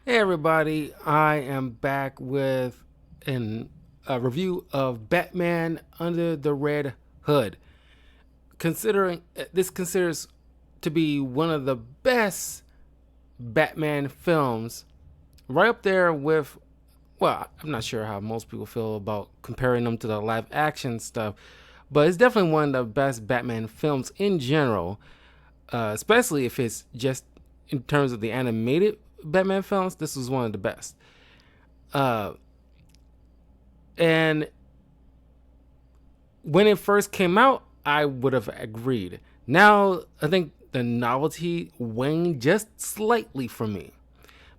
Hey everybody, I am back with a review of Batman Under the Red Hood. Considering this considers to be one of the best Batman films, right up there with, well, I'm not sure how most people feel about comparing them to the live action stuff, but it's definitely one of the best Batman films in general, especially if it's just in terms of the animated Batman films. This was one of the best. Uh, and when it first came out, I would have agreed. Now, I think the novelty waned just slightly for me,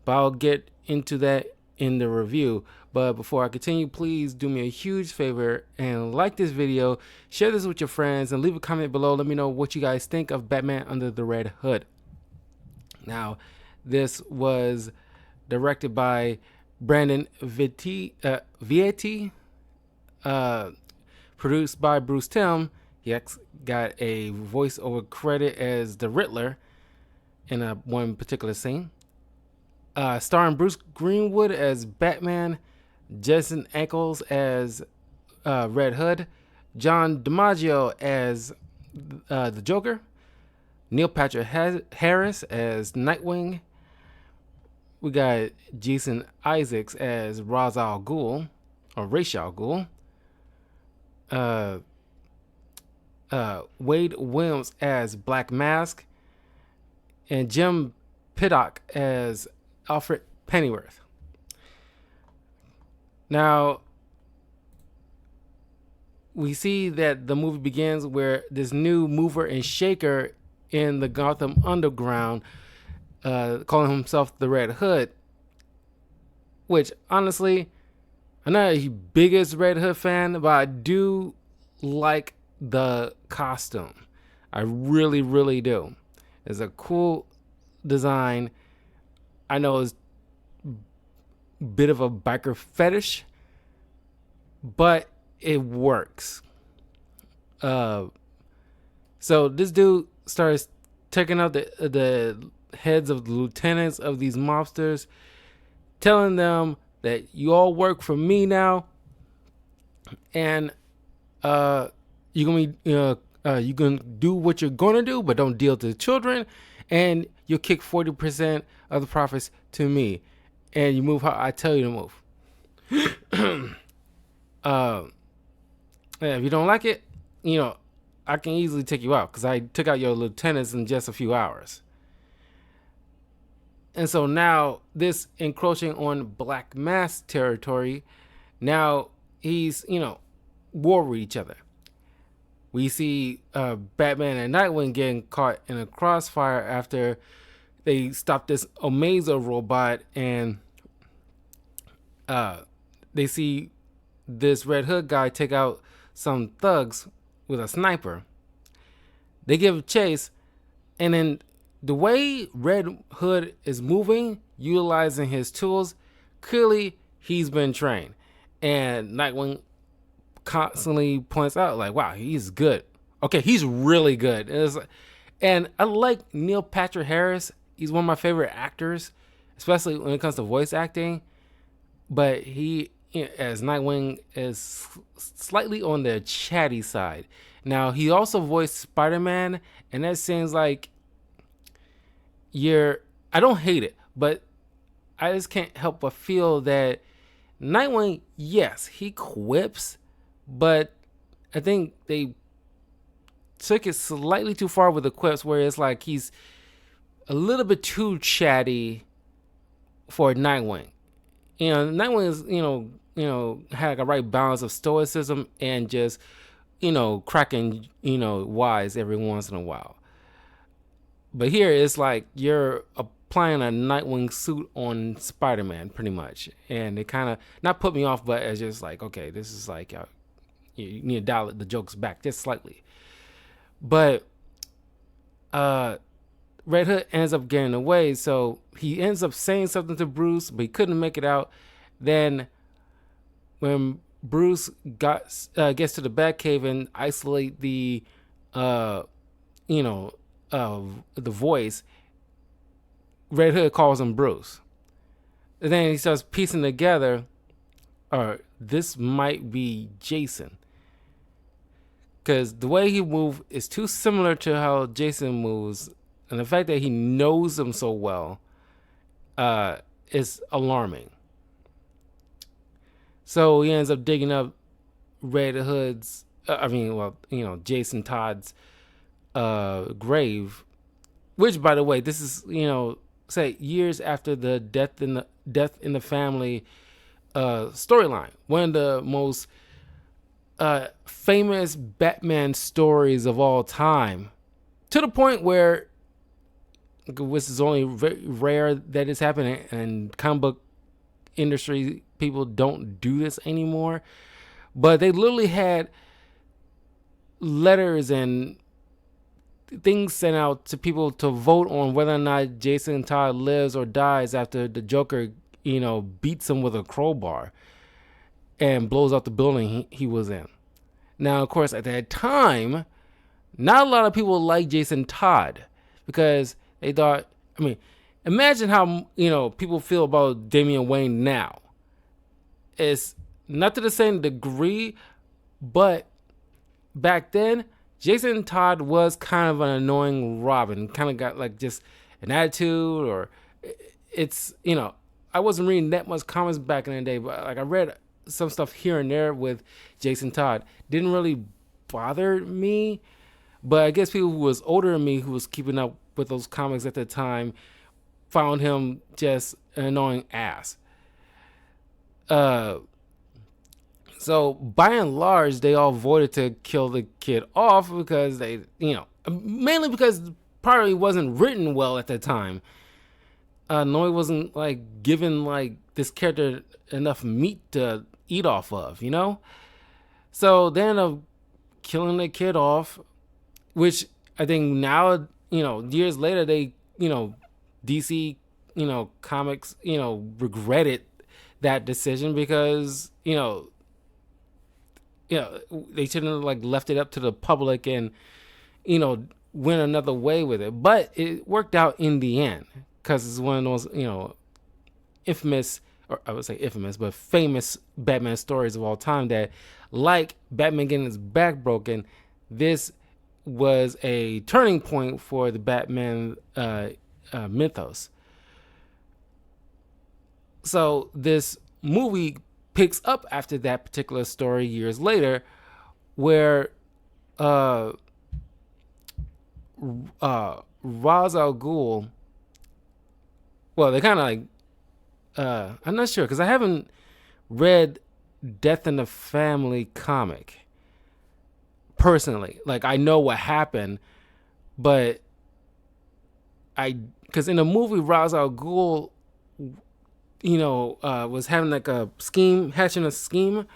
but I'll get into that in the review. But before I continue, please do me a huge favor and like this video, share this with your friends, and leave a comment below. Let me know what you guys think of Batman Under the Red Hood. Now, this was directed by Brandon Vietti, uh, produced by Bruce Timm. He got a voiceover credit as the Riddler in one particular scene. Starring Bruce Greenwood as Batman, Jensen Ackles as Red Hood, John DiMaggio as the Joker, Neil Patrick Harris as Nightwing. We got Jason Isaacs as Ra's al Ghul, or Ra's al Ghul. Wade Williams as Black Mask, and Jim Piddock as Alfred Pennyworth. Now, we see that the movie begins where this new mover and shaker in the Gotham Underground, calling himself the Red Hood, which honestly, I'm not a biggest Red Hood fan, but I do like the costume. I really, really do. It's a cool design. I know it's a bit of a biker fetish, but it works. So this dude starts taking out the heads of the lieutenants of these mobsters, telling them that you all work for me now, and you're gonna be you can do what you're gonna do, but don't deal to the children, and you'll kick 40% of the profits to me, and you move how I tell you to move. If you don't like it, I can easily take you out because I took out your lieutenants in just a few hours. And so now this encroaching on Black Mask territory, now he's, war with each other. We see Batman and Nightwing getting caught in a crossfire after they stop this Omega robot, and they see this Red Hood guy take out some thugs with a sniper. They give chase, and then the way Red Hood is moving, utilizing his tools, clearly he's been trained. And Nightwing constantly points out, like, wow, he's good. Okay, he's really good. And I like Neil Patrick Harris. He's one of my favorite actors, especially when it comes to voice acting. But he, as Nightwing, is slightly on the chatty side. Now, he also voiced Spider-Man, and that seems like I don't hate it, but I just can't help but feel that Nightwing, yes, he quips, but I think they took it slightly too far with the quips, where it's like he's a little bit too chatty for Nightwing. Nightwing is, had like a right balance of stoicism and just, cracking, wise every once in a while. But here it's like you're applying a Nightwing suit on Spider-Man, pretty much. And it kind of, not put me off, but it's just like, okay, this is like, you need to dial the jokes back just slightly. But Red Hood ends up getting away, so he ends up saying something to Bruce, but he couldn't make it out. Then when Bruce gets to the Batcave and isolate the the voice, Red Hood calls him Bruce. And then he starts piecing together, or this might be Jason. Because the way he moves is too similar to how Jason moves. And the fact that he knows him so well is alarming. So he ends up digging up Red Hood's, Jason Todd's grave. Which, by the way, this is, say years after the death in the family storyline. One of the most famous Batman stories of all time, to the point where, which is only very rare that it's happening, and comic book industry people don't do this anymore. But they literally had letters and things sent out to people to vote on whether or not Jason Todd lives or dies after the Joker, beats him with a crowbar and blows up the building he was in. Now, of course, at that time, not a lot of people liked Jason Todd because they thought, imagine how, people feel about Damian Wayne now. It's not to the same degree, but back then, Jason Todd was kind of an annoying Robin. Kind of got like just an attitude, or it's, I wasn't reading that much comics back in the day, but like I read some stuff here and there with Jason Todd. Didn't really bother me, but I guess people who was older than me, who was keeping up with those comics at the time, found him just an annoying ass. So by and large, they all voted to kill the kid off because they, mainly because probably wasn't written well at the time. Noy wasn't like given like this character enough meat to eat off of, So they end up killing the kid off, which I think now, years later, they, DC, comics, regretted that decision because, they shouldn't have like left it up to the public and, went another way with it. But it worked out in the end because it's one of those, infamous, or I would say infamous, but famous Batman stories of all time that, like Batman getting his back broken, this was a turning point for the Batman mythos. So this movie picks up after that particular story years later, where Ra's al Ghul, well, they kind of like, I'm not sure because I haven't read Death in the Family comic personally. Like, I know what happened, but because in the movie, Ra's al Ghul, was having like a scheme, hatching a scheme,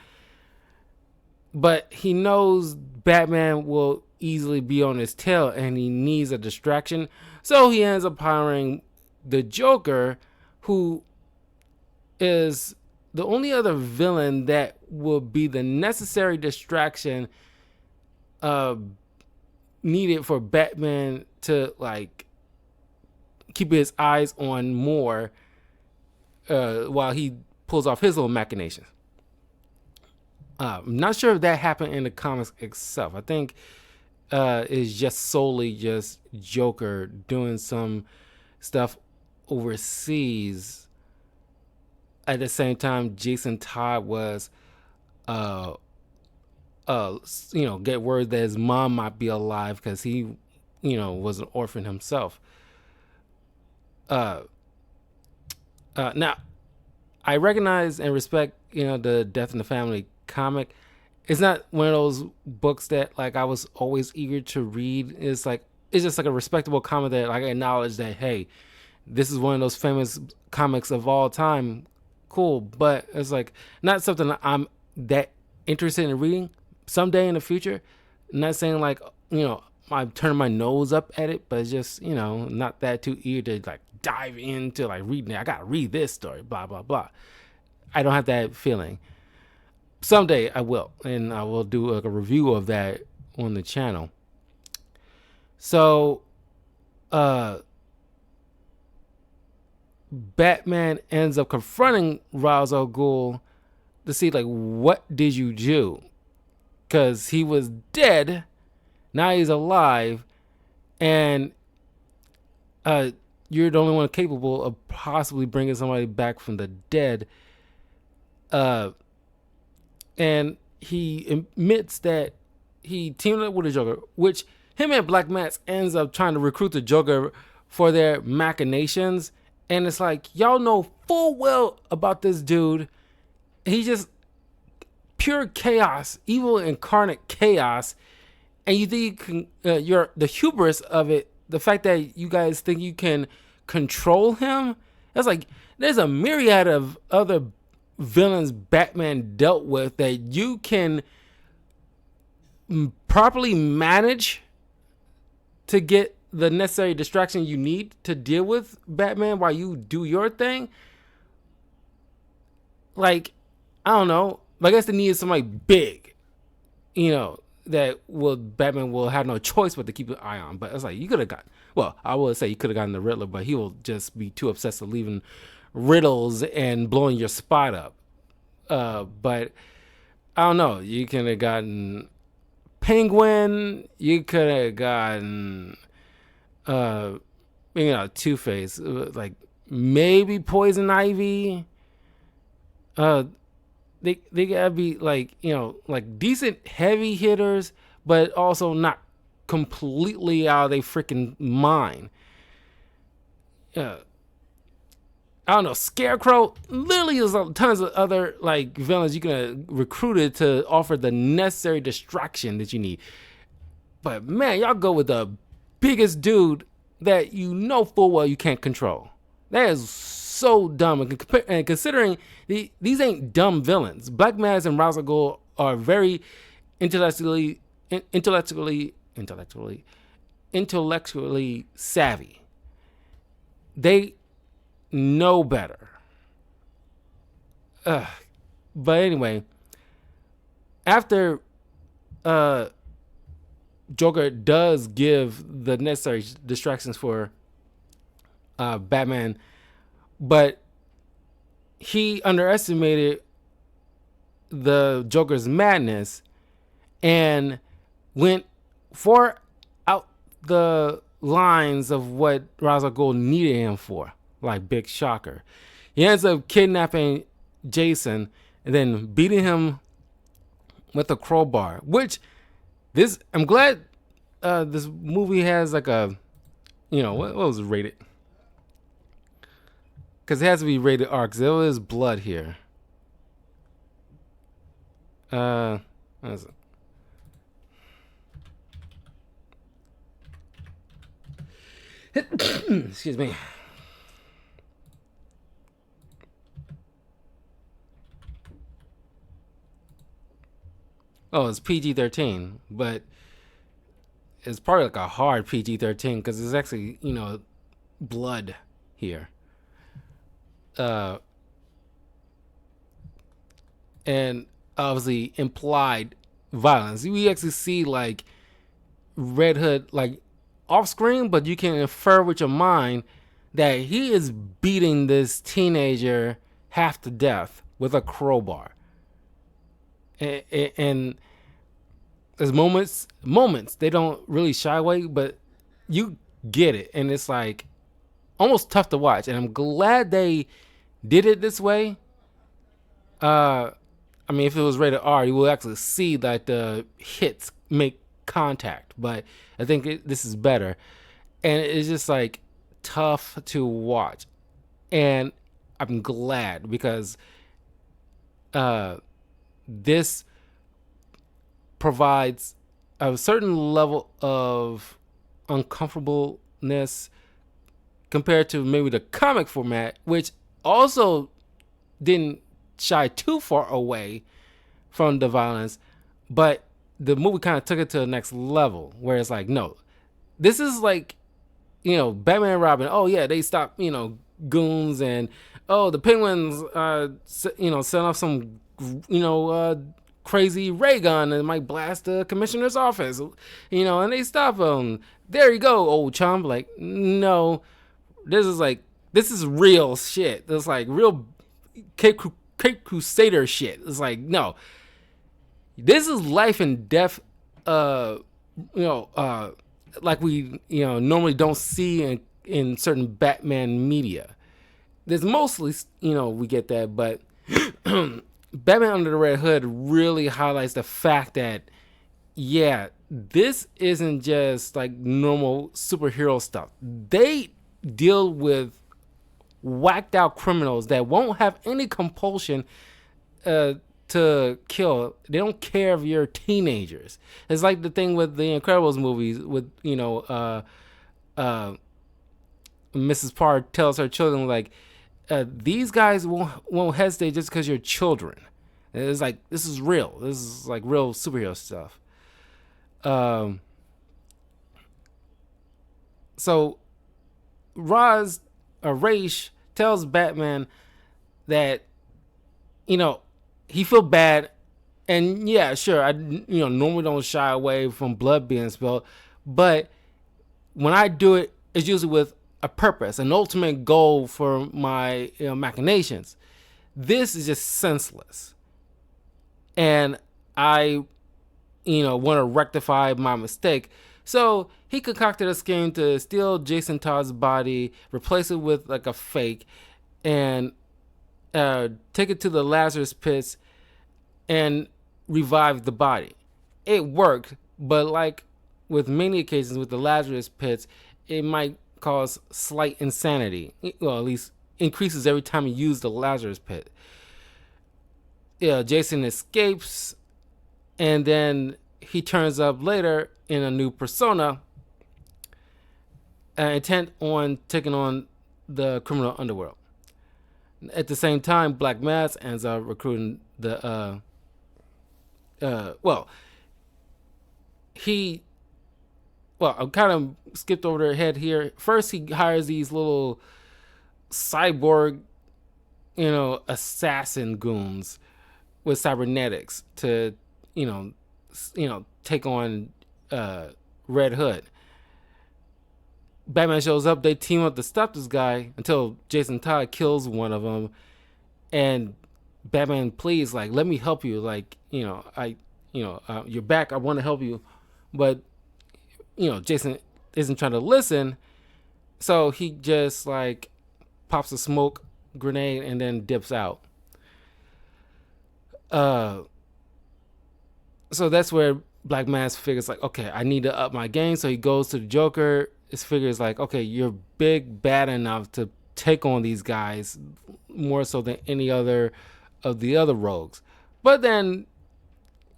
but he knows Batman will easily be on his tail and he needs a distraction. So he ends up hiring the Joker, who is the only other villain that will be the necessary distraction needed for Batman to like keep his eyes on more while he pulls off his little machinations. I'm not sure if that happened in the comics itself. I think it's just solely just Joker doing some stuff overseas. At the same time, Jason Todd was, get word that his mom might be alive because he, was an orphan himself. Now, I recognize and respect, the Death in the Family comic. It's not one of those books that like I was always eager to read. It's just like a respectable comic that like I acknowledge that, hey, this is one of those famous comics of all time. Cool, but it's like not something that I'm that interested in reading someday in the future. I'm not saying like, I'm turning my nose up at it, but it's just, not that too eager to like dive into like reading it. I gotta read this story, blah blah blah. I don't have that feeling. Someday I will, and I will do like a review of that on the channel. So Batman ends up confronting Ra's al Ghul to see like what did you do, because he was dead, now he's alive, and you're the only one capable of possibly bringing somebody back from the dead. And he admits that he teamed up with the Joker, which him and Black Mask ends up trying to recruit the Joker for their machinations. And it's like, y'all know full well about this dude. He's just pure chaos, evil incarnate chaos. And you think you can, you're the hubris of it, the fact that you guys think you can control him. That's like, there's a myriad of other villains Batman dealt with that you can properly manage to get the necessary distraction you need to deal with Batman while you do your thing. Like, I don't know. I guess they needed somebody big, that Batman will have no choice but to keep an eye on. But it's like, you could have got, well, I would say you could have gotten the Riddler, but he will just be too obsessed with leaving riddles and blowing your spot up. But I don't know. You could have gotten Penguin. You could have gotten, Two-Face. Like maybe Poison Ivy. They gotta be like decent heavy hitters, but also not completely out of their freaking mind. I don't know, Scarecrow. Literally, there's tons of other like villains you can have recruited to offer the necessary distraction that you need. But man, y'all go with the biggest dude that you know full well you can't control. That is so dumb. And considering these ain't dumb villains, Black Mask and Ra's al Ghul are very intellectually savvy. They know better. But anyway, after Joker does give the necessary distractions for Batman, but he underestimated the Joker's madness and went far out the lines of what Ra's al Ghul needed him for, like big shocker. He ends up kidnapping Jason and then beating him with a crowbar, which I'm glad this movie has like a, what was it rated? Because it has to be rated R, because there is blood here. What is it? Excuse me. Oh, it's PG-13, but it's probably like a hard PG-13 because there's actually, blood here. And obviously implied violence. We actually see like Red Hood like off screen, but you can infer with your mind that he is beating this teenager half to death with a crowbar. And there's moments they don't really shy away, but you get it, and it's like almost tough to watch. And I'm glad they did it this way. I mean, if it was rated R, you will actually see that the hits make contact, but I think this is better, and it's just like tough to watch, and I'm glad because this provides a certain level of uncomfortableness compared to maybe the comic format, which also didn't shy too far away from the violence, but the movie kind of took it to the next level where it's like, no, this is like, Batman and Robin. Oh yeah, they stop, goons, and the Penguins, set off some, crazy ray gun and might blast the commissioner's office, and they stop them. There you go, old chum. Like, no, this is like This is real shit. It's like real Cape Crusader shit. It's like, no, this is life and death. Uh, you know, like we normally don't see in certain Batman media. There's mostly we get that, but Batman Under the Red Hood really highlights the fact that yeah, this isn't just like normal superhero stuff. They deal with whacked out criminals that won't have any compulsion to kill. They don't care if you're teenagers. It's like the thing with the Incredibles movies with Mrs. Parr tells her children like these guys won't hesitate just because you're children. And it's like this is real. This is like real superhero stuff. So Raish tells Batman that he feel bad, and yeah, sure, I normally don't shy away from blood being spilled, but when I do it, it's usually with a purpose, an ultimate goal for my machinations. This is just senseless, and I want to rectify my mistake. So he concocted a scheme to steal Jason Todd's body, replace it with like a fake, and take it to the Lazarus pits and revive the body. It worked, but like with many occasions with the Lazarus pits, it might cause slight insanity. Well, at least increases every time you use the Lazarus pit. Yeah, Jason escapes, and then he turns up later in a new persona, intent on taking on the criminal underworld. At the same time, Black Mass ends up recruiting the I kind of skipped over their head here. First, he hires these little cyborg, assassin goons with cybernetics to, take on Red Hood. Batman shows up. They team up to stop this guy until Jason Todd kills one of them, and Batman pleads like, "Let me help you. Like, you're back. I want to help you," but Jason isn't trying to listen, so he just like pops a smoke grenade and then dips out. So that's where Black Mask figures like, okay, I need to up my game. So he goes to the Joker. His figures like, okay, you're big, bad enough to take on these guys more so than any other of the other rogues. But then,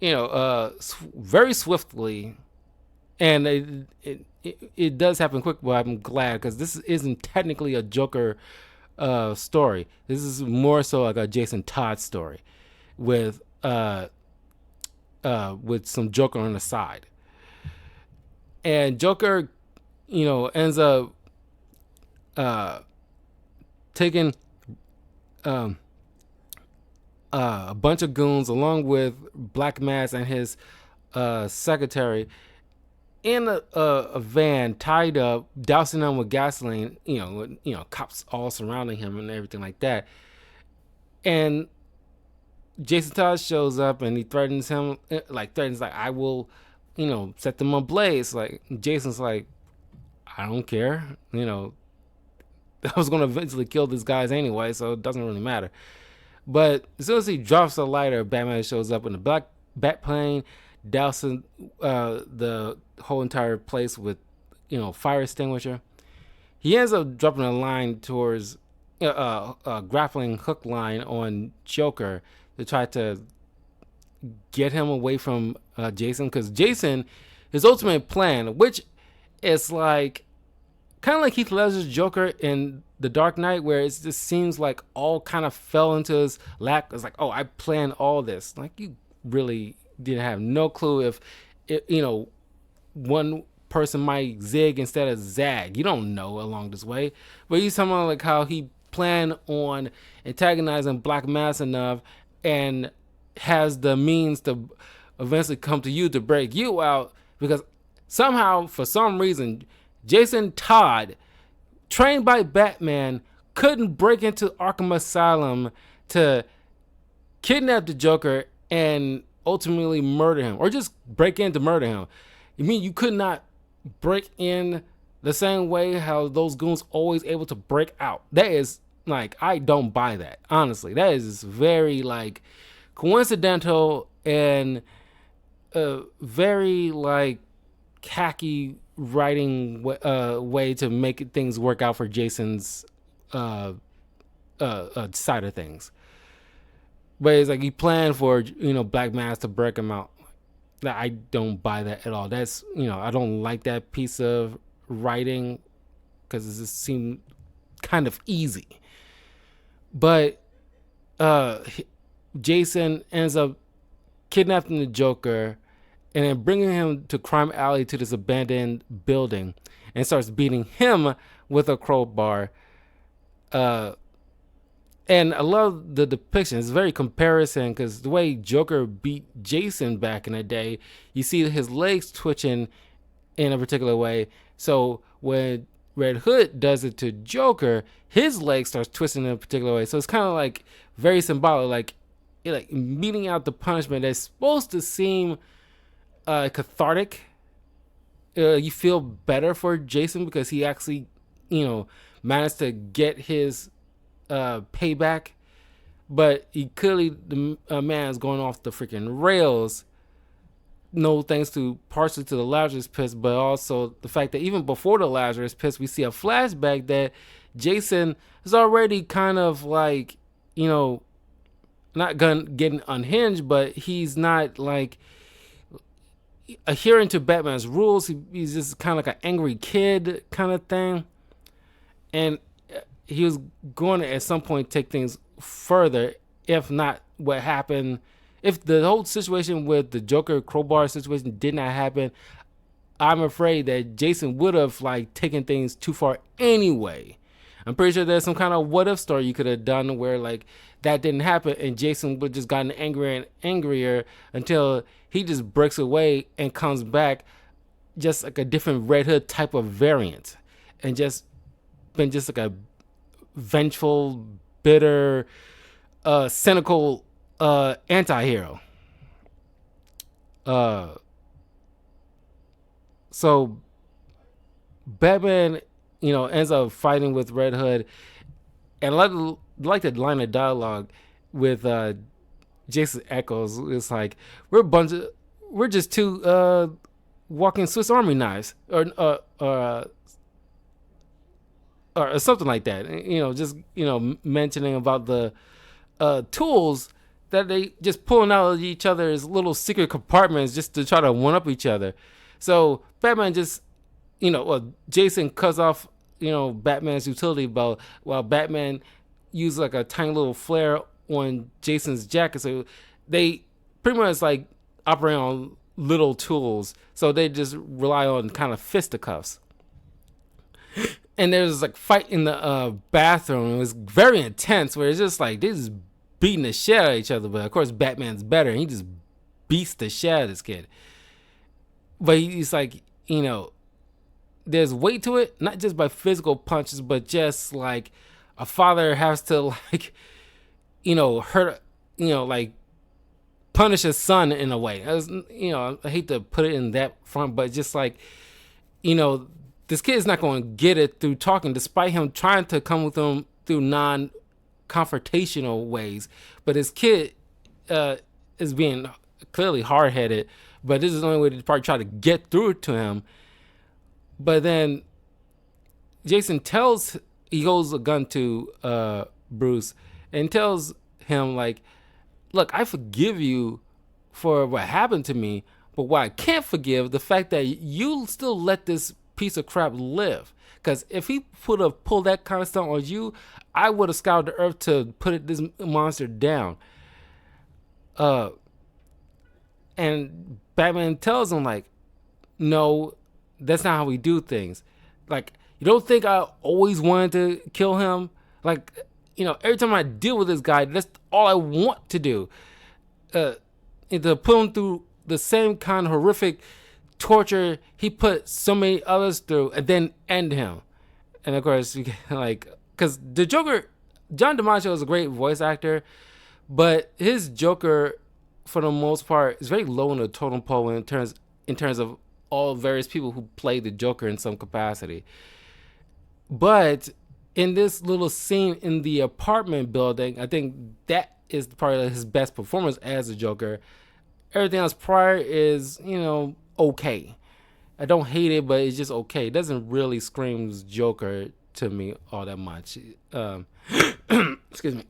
very swiftly, and it does happen quick, but I'm glad because this isn't technically a Joker story. This is more so like a Jason Todd story with some Joker on the side. And Joker, ends up taking a bunch of goons along with Black Mass and his secretary in a van tied up, dousing them with gasoline. Cops all surrounding him and everything like that. And Jason Todd shows up and he threatens him, like I will, set them ablaze. Like Jason's like, I don't care. I was gonna eventually kill these guys anyway, so it doesn't really matter. But as soon as he drops the lighter, Batman shows up in the black bat plane, dousing the whole entire place with, fire extinguisher. He ends up dropping a line towards a grappling hook line on Joker to try to get him away from Jason, because Jason, his ultimate plan, which is like kind of like Heath Ledger's Joker in The Dark Knight, where it just seems like all kind of fell into his lap. It's like, oh, I planned all this. Like, you really didn't have no clue if one person might zig instead of zag. You don't know along this way. But he's talking about like how he planned on antagonizing Black Mass enough and has the means to eventually come to you to break you out, because somehow, for some reason, Jason Todd, trained by Batman, couldn't break into Arkham Asylum to kidnap the Joker and ultimately murder him, or just break in to murder him. You mean you could not break in the same way how those goons always able to break out? That is like, I don't buy that, honestly. That is very like coincidental and very like hacky writing way to make things work out for Jason's side of things. But it's like he planned for Black Mass to break him out. I don't buy that at all. That's I don't like that piece of writing because it just seemed kind of easy. But Jason ends up kidnapping the Joker and then bringing him to Crime Alley, to this abandoned building, and starts beating him with a crowbar. And I love the depiction. It's very comparison because the way Joker beat Jason back in the day, you see his legs twitching in a particular way. So when Red Hood does it to Joker, his leg starts twisting in a particular way. So it's kind of like very symbolic, like meeting out the punishment that's supposed to seem cathartic. You feel better for Jason because he actually, managed to get his payback, but he clearly, the man is going off the freaking rails. No thanks to partially to the Lazarus Pit, but also the fact that even before the Lazarus Pit, we see a flashback that Jason is already kind of like, not getting unhinged, but he's not like adhering to Batman's rules. He's just kind of like an angry kid kind of thing, and he was going to at some point take things further, if not what happened. If the whole situation with the Joker crowbar situation did not happen, I'm afraid that Jason would have like taken things too far anyway. I'm pretty sure there's some kind of what if story you could have done where like that didn't happen and Jason would just gotten angrier and angrier until he just breaks away and comes back just like a different Red Hood type of variant, and just been just like a vengeful, bitter, cynical anti-hero. So Batman, ends up fighting with Red Hood, and I like the line of dialogue with Jason Echoes. It's like we're just two walking Swiss Army knives, or something like that. Just mentioning about the tools that they just pulling out of each other's little secret compartments just to try to one up each other. So Batman just, Jason cuts off, Batman's utility belt while Batman used like a tiny little flare on Jason's jacket. So they pretty much like operate on little tools. So they just rely on kind of fisticuffs. And there's like fight in the bathroom. It was very intense where it's just like they just beating the shit out of each other. But of course Batman's better and he just beats the shit out of this kid. But he's like, there's weight to it, not just by physical punches, but just like a father has to like, hurt, like punish his son in a way. I hate to put it in that front, but just like, this kid is not going to get it through talking, despite him trying to come with him through non-confrontational ways. But his kid is being clearly hard-headed, but this is the only way to probably try to get through it to him. But then Jason he holds a gun to Bruce and tells him, like, look, I forgive you for what happened to me, but what I can't forgive, the fact that you still let this piece of crap live. Because if he would have pulled that kind of stuff on you, I would have scoured the earth to put this monster down. And Batman tells him, like, no, that's not how we do things. Like, you don't think I always wanted to kill him? Like, every time I deal with this guy, that's all I want to do. And to put him through the same kind of horrific torture he put so many others through, and then end him. And of course, you get like because the Joker, John DiMaggio is a great voice actor, but his Joker, for the most part, is very low in the totem pole in terms of all various people who play the Joker in some capacity. But in this little scene in the apartment building, I think that is probably his best performance as a Joker. Everything else prior is, okay. I don't hate it, but it's just okay. It doesn't really scream Joker to me all that much. Excuse me.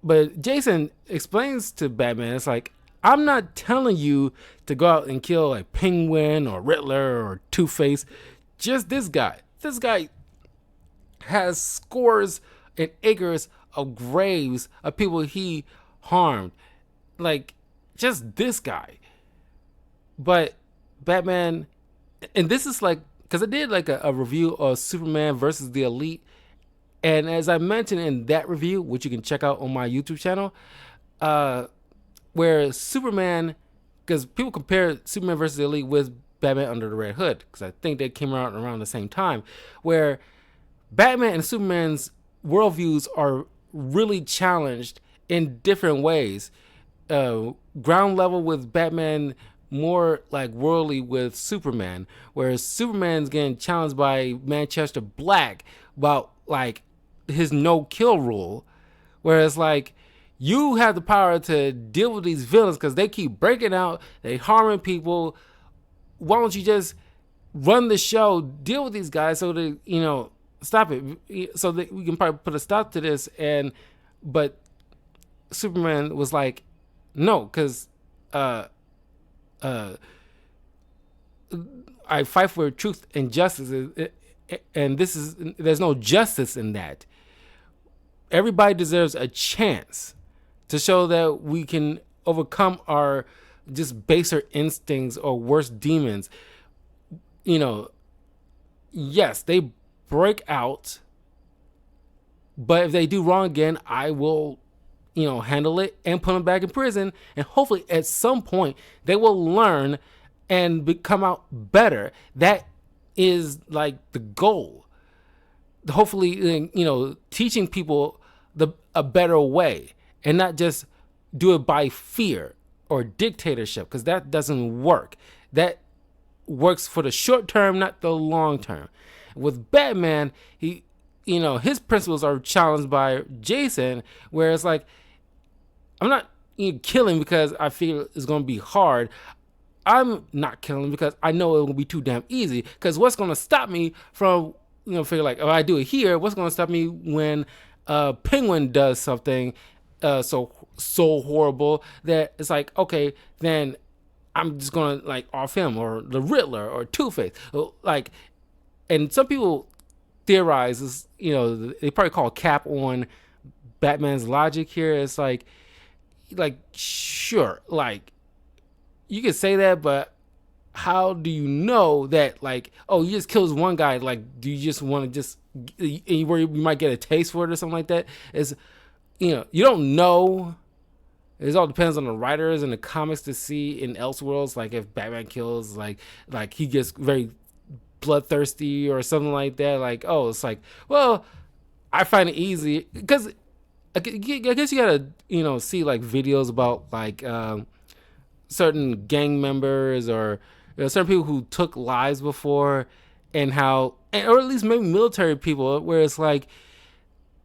But Jason explains to Batman, it's like, I'm not telling you to go out and kill a Penguin or Riddler or Two-Face. Just this guy. This guy has scores and acres of graves of people he harmed. Like, just this guy. But Batman, and this is like, because I did like a review of Superman versus the Elite. And as I mentioned in that review, which you can check out on my YouTube channel, where Superman, because people compare Superman versus the Elite with Batman Under the Red Hood, because I think they came out around the same time, where Batman and Superman's worldviews are really challenged in different ways. Ground level with Batman, more like worldly with Superman, whereas Superman's getting challenged by Manchester Black about like his no-kill rule, whereas like you have the power to deal with these villains because they keep breaking out, they harming people. Why don't you just run the show, deal with these guys so that stop it, so that we can probably put a stop to this. But Superman was like, no, because I fight for truth and justice, and there's no justice in that. Everybody deserves a chance to show that we can overcome our just baser instincts or worse demons. Yes, they break out, but if they do wrong again, I will handle it and put them back in prison, and hopefully at some point they will learn and come out better. That is like the goal. Hopefully, teaching people a better way and not just do it by fear or dictatorship, because that doesn't work. That works for the short term, not the long term. With Batman, his principles are challenged by Jason, where it's like, I'm not killing because I feel it's going to be hard. I'm not killing because I know it will be too damn easy. Because what's going to stop me from, figure like, if I do it here, what's going to stop me when Penguin does something so horrible that it's like, okay, then I'm just going to like off him, or the Riddler or Two-Face. Like, and some people theorize this, they probably call cap on Batman's logic here. It's like sure, like you could say that, but how do you know that, like, oh, you just kills one guy, like, do you just want to just where you might get a taste for it or something like that? Is you don't know. It all depends on the writers and the comics to see in Elseworlds, like if Batman kills, like he gets very bloodthirsty or something like that. Like, oh, it's like, well, I find it easy because I guess you gotta see like videos about like certain gang members or certain people who took lives before, and how, or at least maybe military people, where it's like,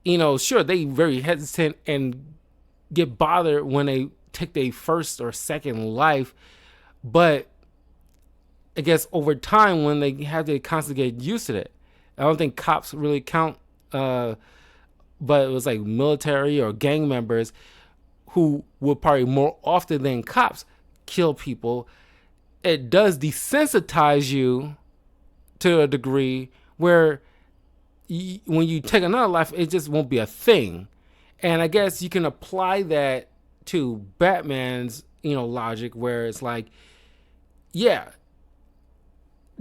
sure, they very hesitant and get bothered when they take their first or second life, but I guess over time when they have to constantly get used to it. I don't think cops really count, but it was like military or gang members who would probably more often than cops kill people. It does desensitize you to a degree where when you take another life, it just won't be a thing. And I guess you can apply that to Batman's, logic, where it's like, yeah,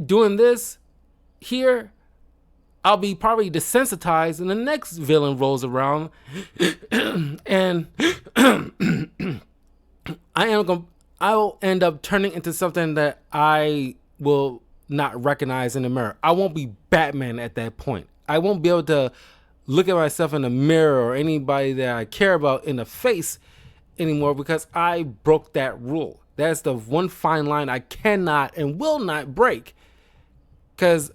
doing this here, I'll be probably desensitized, and the next villain rolls around, and I will end up turning into something that I will not recognize in the mirror. I won't be Batman at that point. I won't be able to look at myself in the mirror or anybody that I care about in the face anymore because I broke that rule. That's the one fine line I cannot and will not break. Because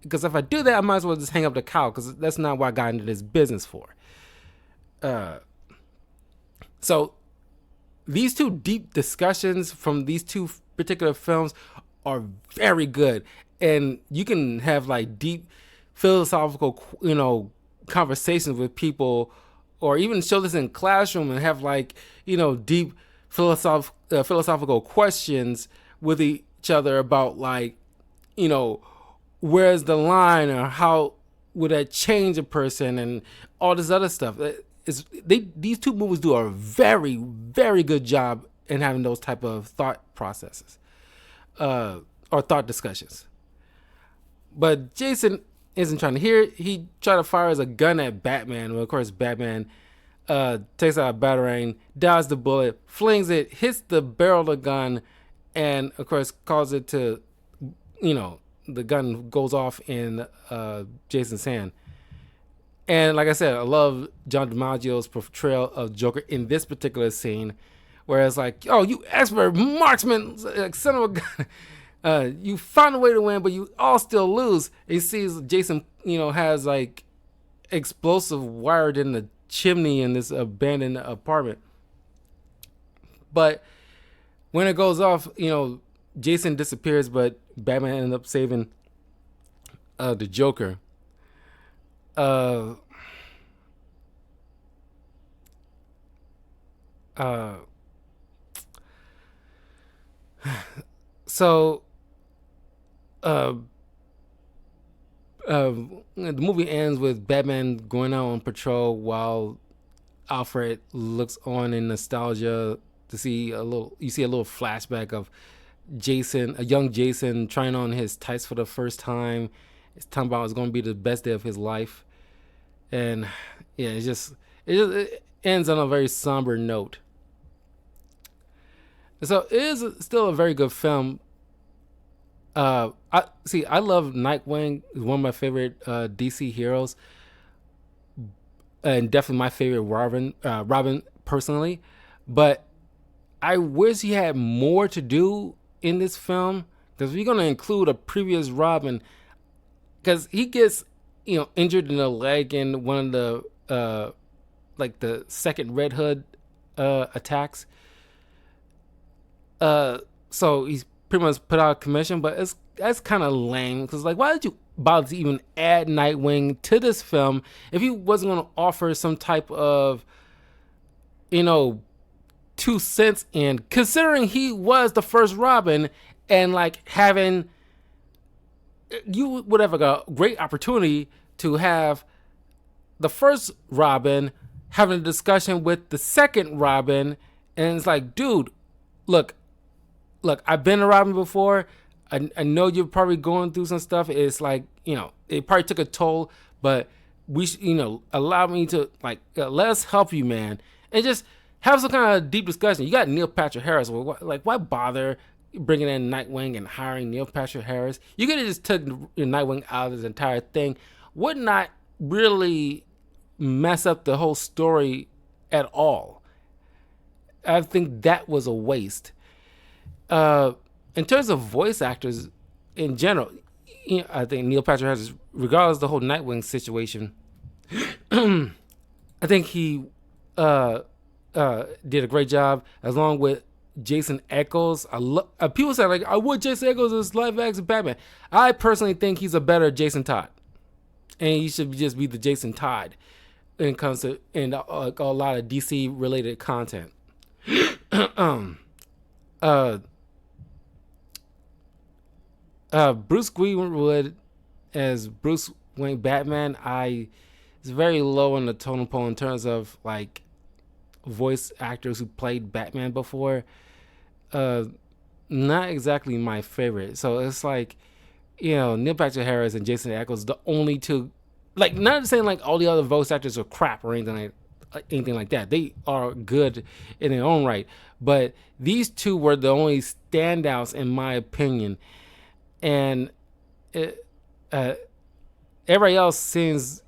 because if I do that, I might as well just hang up the cow because that's not what I got into this business for. So these two deep discussions from these two particular films are very good, and you can have like deep philosophical, conversations with people, or even show this in classroom and have like deep philosophical questions with each other about like where's the line or how would that change a person and all this other stuff. These two movies do a very, very good job in having those type of thought processes or thought discussions. But Jason isn't trying to hear it. He tried to fire a gun at Batman. Well, of course, Batman takes out a batarang, dodges the bullet, flings it, hits the barrel of the gun, and of course causes it to, the gun goes off in Jason's hand. And like I said, I love John DiMaggio's portrayal of Joker in this particular scene, where it's like, oh, you expert marksman, son of a gun. You found a way to win, but you all still lose. And he sees Jason, has like explosive wired in the chimney in this abandoned apartment. But when it goes off, Jason disappears, but Batman ended up saving the Joker. So the movie ends with Batman going out on patrol while Alfred looks on in nostalgia to see a little flashback of Jason, a young Jason, trying on his tights for the first time. It's talking about it's going to be the best day of his life. And yeah, it ends on a very somber note. So it is still a very good film. I love Nightwing. He's one of my favorite DC heroes, and definitely my favorite Robin personally. But I wish he had more to do in this film, because we're gonna include a previous Robin, because he gets injured in the leg in one of the the second Red Hood attacks. So he's pretty much put out of commission, but that's kind of lame, because like, why did you bother to even add Nightwing to this film if he wasn't going to offer some type of 2 cents in, considering he was the first Robin, and like you would have a great opportunity to have the first Robin having a discussion with the second Robin, and it's like, dude, look, I've been a Robin before. I know you're probably going through some stuff. It's like, it probably took a toll, but we allow me to let us help you, man, and just have some kind of deep discussion. You got Neil Patrick Harris. Why bother bringing in Nightwing and hiring Neil Patrick Harris? You could have just took Nightwing out of this entire thing. Would not really mess up the whole story at all. I think that was a waste. In terms of voice actors in general, I think Neil Patrick Harris, regardless of the whole Nightwing situation, I think he did a great job, along with Jason Eccles. People say I want Jason Eccles as live action Batman. I personally think he's a better Jason Todd, and he should just be the Jason Todd when it comes to a lot of DC related content. Bruce Greenwood as Bruce Wayne Batman, is very low on the totem pole in terms of like voice actors who played Batman before. Not exactly my favorite. So it's like, Neil Patrick Harris and Jason Eccles, the only two. Like, not saying like all the other voice actors are crap or anything like that. They are good in their own right, but these two were the only standouts in my opinion. And everybody else seems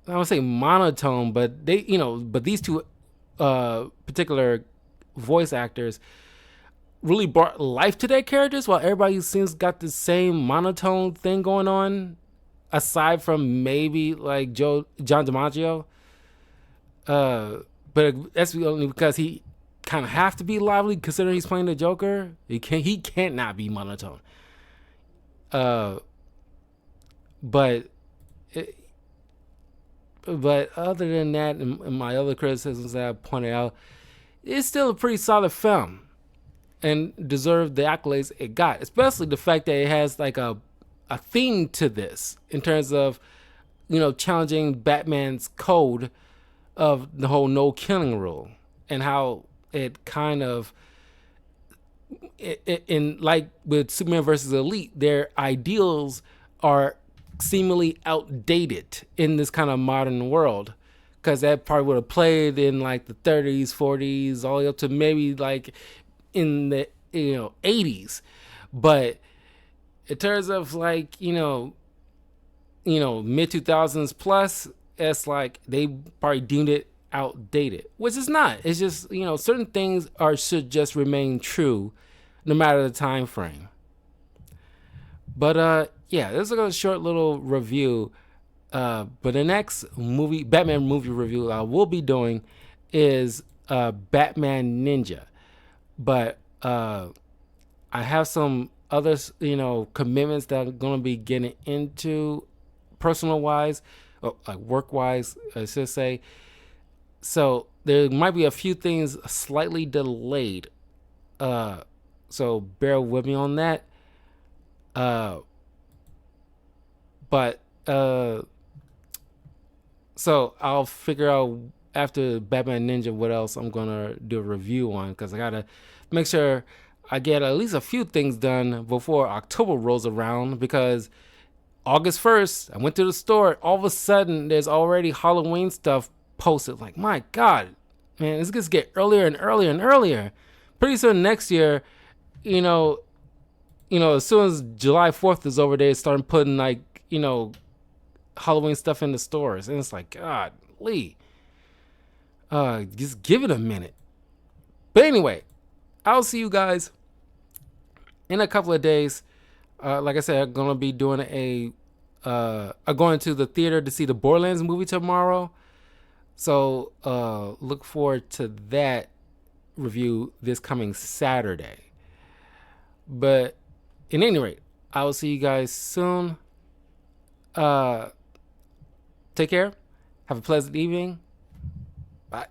I don't say monotone, but but these two particular voice actors really brought life to their characters, while everybody seems got the same monotone thing going on, aside from maybe like John DiMaggio. But that's only because he kind of have to be lively, considering he's playing the Joker. He can't not be monotone. Uh, but it, but other than that, and my other criticisms that I pointed out, it's still a pretty solid film and deserved the accolades it got, especially the fact that it has like a theme to this in terms of challenging Batman's code of the whole no killing rule, and how it kind of in like with Superman versus Elite, their ideals are seemingly outdated in this kind of modern world, because that part would have played in like the 30s, 40s, all the way up to maybe like in the 80s. But in terms of like mid 2000s plus, it's like they probably deemed it outdated, which is not. It's just certain things should just remain true no matter the time frame. But yeah, this is a short little review. But the next Batman movie review I will be doing is Batman Ninja. But I have some other commitments that I'm gonna be getting into, personal wise, like work wise, I should say. So there might be a few things slightly delayed. So bear with me on that. But so I'll figure out after Batman Ninja what else I'm gonna do a review on, because I gotta make sure I get at least a few things done before October rolls around, because August 1st I went to the store, all of a sudden there's already Halloween stuff posted. Like, my God, man, this gets get earlier and earlier and earlier. Pretty soon next year, as soon as July 4th is over, they start putting like Halloween stuff in the stores, and it's like, God, Lee, just give it a minute. But anyway, I'll see you guys in a couple of days. Like I said, I'm gonna be doing I'm going to the theater to see the Borderlands movie tomorrow, so look forward to that review this coming Saturday. But at any rate, I will see you guys soon. Take care. Have a pleasant evening. Bye.